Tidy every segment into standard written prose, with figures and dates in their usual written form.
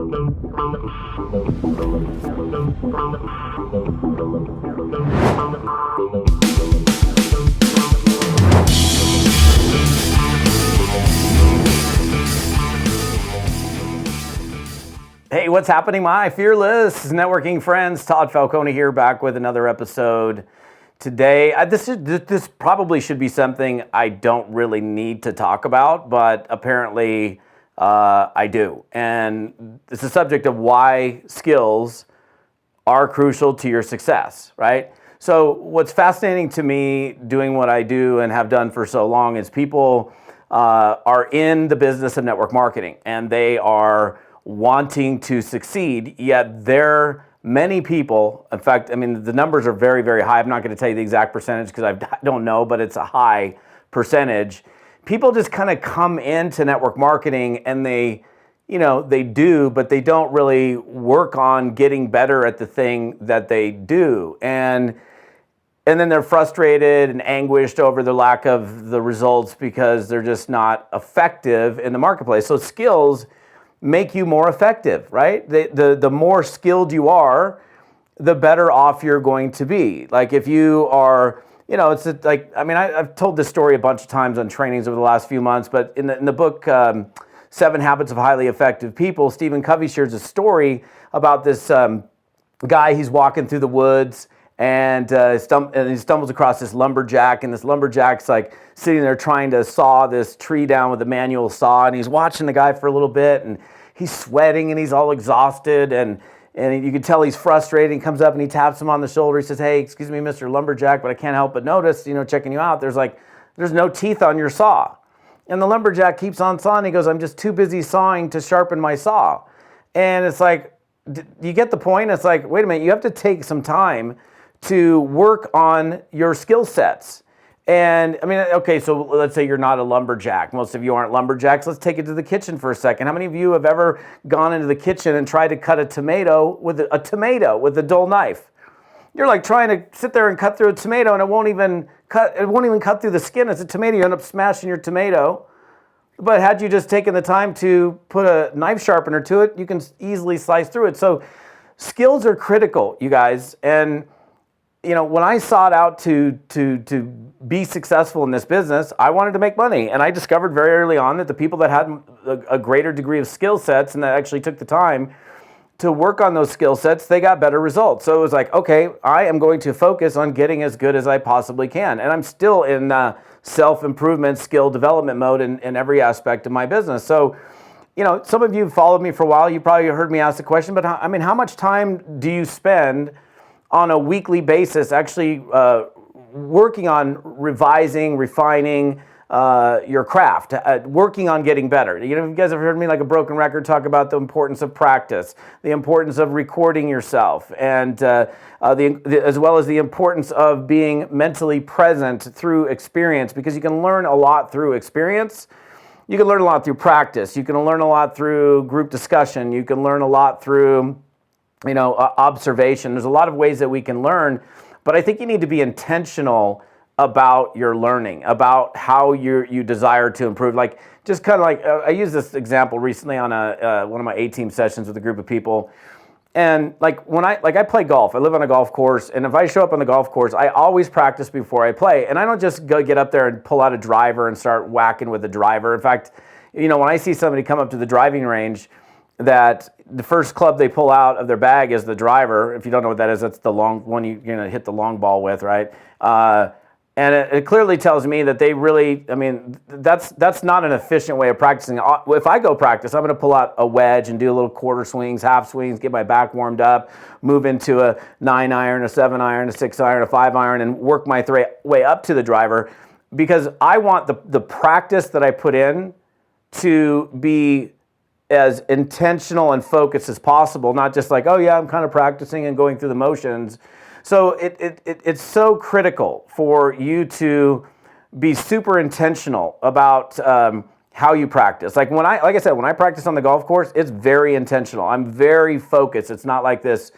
Hey, what's happening, my fearless networking friends? Todd Falcone here, back with another episode today. This probably should be something I don't really need to talk about, but apparently I do. And it's the subject of why skills are crucial to your success, right? So what's fascinating to me doing what I do and have done for so long is people are in the business of network marketing and they are wanting to succeed, yet many people, in fact, I mean, the numbers are very, very high. I'm not going to tell you the exact percentage because I don't know, but it's a high percentage. People just kind of come into network marketing and they do, but they don't really work on getting better at the thing that they do. And then they're frustrated and anguished over the lack of the results because they're just not effective in the marketplace. So skills make you more effective, right? The more skilled you are, the better off you're going to be. Like if you are, I've told this story a bunch of times on trainings over the last few months, but in the book, 7 Habits of Highly Effective People, Stephen Covey shares a story about this guy. He's walking through the woods and he stumbles across this lumberjack, and this lumberjack's like sitting there trying to saw this tree down with a manual saw, and he's watching the guy for a little bit, and he's sweating and he's all exhausted, and you can tell he's frustrated. He comes up and he taps him on the shoulder. He says, "Hey, excuse me, Mr. Lumberjack, but I can't help but notice, checking you out, there's no teeth on your saw." And the lumberjack keeps on sawing. He goes, "I'm just too busy sawing to sharpen my saw." And it's like, you get the point? It's like, wait a minute, you have to take some time to work on your skill sets. And I mean, okay, so let's say you're not a lumberjack. Most of you aren't lumberjacks. Let's take it to the kitchen for a second. How many of you have ever gone into the kitchen and tried to cut a tomato with a dull knife? You're like trying to sit there and cut through a tomato, and it won't even cut through the skin. It's a tomato. You end up smashing your tomato. But had you just taken the time to put a knife sharpener to it, you can easily slice through it. So skills are critical, you guys. And when I sought out to be successful in this business, I wanted to make money. And I discovered very early on that the people that had a greater degree of skill sets and that actually took the time to work on those skill sets, they got better results. So it was like, okay, I am going to focus on getting as good as I possibly can. And I'm still in self-improvement, skill development mode in every aspect of my business. So, some of you have followed me for a while. You probably heard me ask the question, but how much time do you spend on a weekly basis actually working on revising, refining your craft, working on getting better? You guys have heard me like a broken record talk about the importance of practice, the importance of recording yourself, and as well as the importance of being mentally present through experience, because you can learn a lot through experience. You can learn a lot through practice. You can learn a lot through group discussion. You can learn a lot through observation. There's a lot of ways that we can learn, but I think you need to be intentional about your learning, about how you desire to improve. Like, just kind of like, I used this example recently on one of my A-team sessions with a group of people. And like I play golf, I live on a golf course, and if I show up on the golf course, I always practice before I play. And I don't just get up there and pull out a driver and start whacking with the driver. In fact, when I see somebody come up to the driving range, that the first club they pull out of their bag is the driver. If you don't know what that is, that's the long one you're going to hit the long ball with, right? And it clearly tells me that they really, that's not an efficient way of practicing. If I go practice, I'm going to pull out a wedge and do a little quarter swings, half swings, get my back warmed up, move into a 9-iron, a 7-iron, a 6-iron, a 5-iron, and work my way up to the driver, because I want the practice that I put in to be as intentional and focused as possible, not just like, oh yeah, I'm kind of practicing and going through the motions. So it's so critical for you to be super intentional about how you practice. Like I said, when I practice on the golf course, it's very intentional. I'm very focused. It's not like this,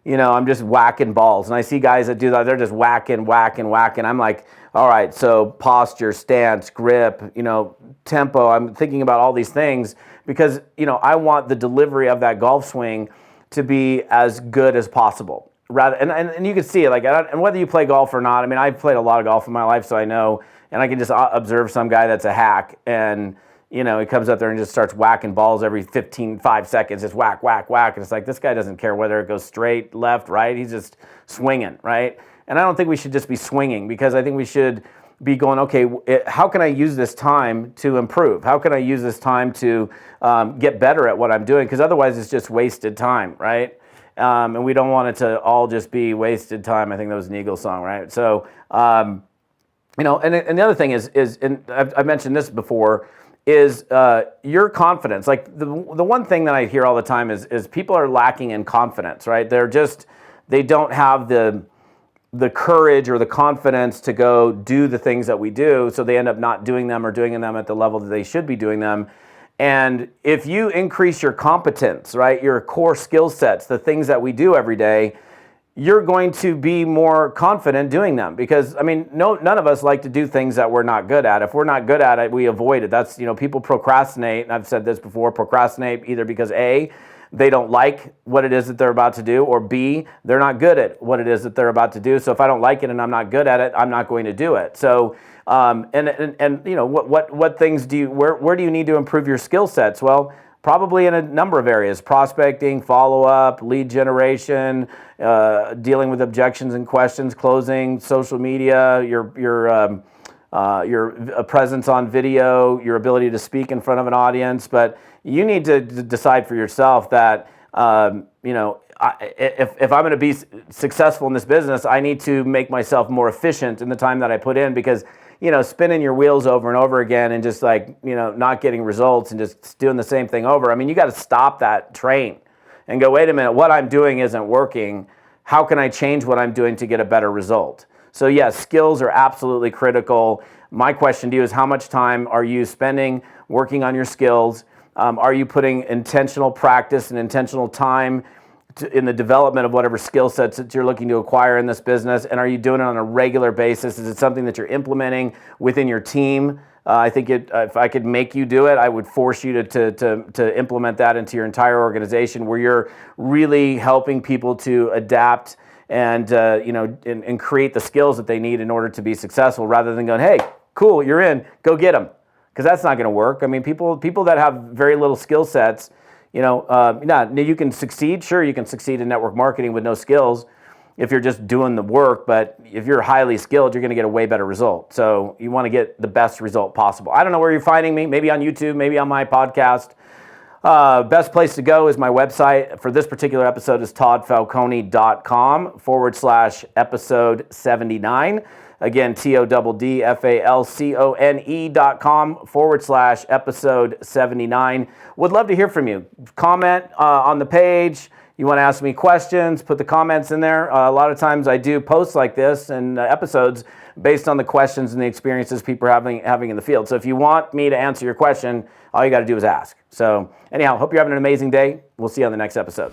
I'm just whacking balls. And I see guys that do that, they're just whacking. I'm like, all right, so posture, stance, grip, tempo. I'm thinking about all these things because, I want the delivery of that golf swing to be as good as possible. Rather, and you can see it, and whether you play golf or not. I mean, I've played a lot of golf in my life, so I know, and I can just observe some guy that's a hack, and he comes up there and just starts whacking balls every 5 seconds, just whack, whack, whack, and it's like, this guy doesn't care whether it goes straight, left, right. He's just swinging, right? And I don't think we should just be swinging, because I think we should be going, okay, how can I use this time to improve? How can I use this time to get better at what I'm doing? Because otherwise it's just wasted time, right? And we don't want it to all just be wasted time. I think that was an Eagles song, right? So, and the other thing is and I've mentioned this before, is your confidence. Like the one thing that I hear all the time is people are lacking in confidence, right? They don't have the courage or the confidence to go do the things that we do, so they end up not doing them or doing them at the level that they should be doing them. And if you increase your competence, right, your core skill sets, the things that we do every day, you're going to be more confident doing them. Because, I mean, none of us like to do things that we're not good at. If we're not good at it, we avoid it. That's, people procrastinate, and I've said this before, procrastinate either because A, they don't like what it is that they're about to do, or B, they're not good at what it is that they're about to do. So if I don't like it and I'm not good at it, I'm not going to do it. So, what things where do you need to improve your skill sets? Well, probably in a number of areas: prospecting, follow-up, lead generation, dealing with objections and questions, closing, social media, your presence on video, your ability to speak in front of an audience. But you need to decide for yourself that, if I'm going to be successful in this business, I need to make myself more efficient in the time that I put in, because, spinning your wheels over and over again and just not getting results and just doing the same thing over. I mean, you got to stop that train and go, wait a minute, what I'm doing isn't working. How can I change what I'm doing to get a better result? So yes, skills are absolutely critical. My question to you is, how much time are you spending working on your skills? Are you putting intentional practice and intentional time in the development of whatever skill sets that you're looking to acquire in this business? And are you doing it on a regular basis? Is it something that you're implementing within your team? I think if I could make you do it, I would force you to implement that into your entire organization, where you're really helping people to adapt and create the skills that they need in order to be successful, rather than going, hey, cool, you're in, go get them. Because that's not going to work. I mean, people that have very little skill sets, you can succeed. Sure, you can succeed in network marketing with no skills if you're just doing the work. But if you're highly skilled, you're going to get a way better result. So you want to get the best result possible. I don't know where you're finding me. Maybe on YouTube, maybe on my podcast. Best place to go is my website for this particular episode is toddfalcone.com/episode 79. Again, toddfalcone.com/episode 79. Would love to hear from you. Comment on the page. You want to ask me questions, put the comments in there. A lot of times I do posts like this and episodes based on the questions and the experiences people are having in the field. So if you want me to answer your question, all you got to do is ask. So anyhow, hope you're having an amazing day. We'll see you on the next episode.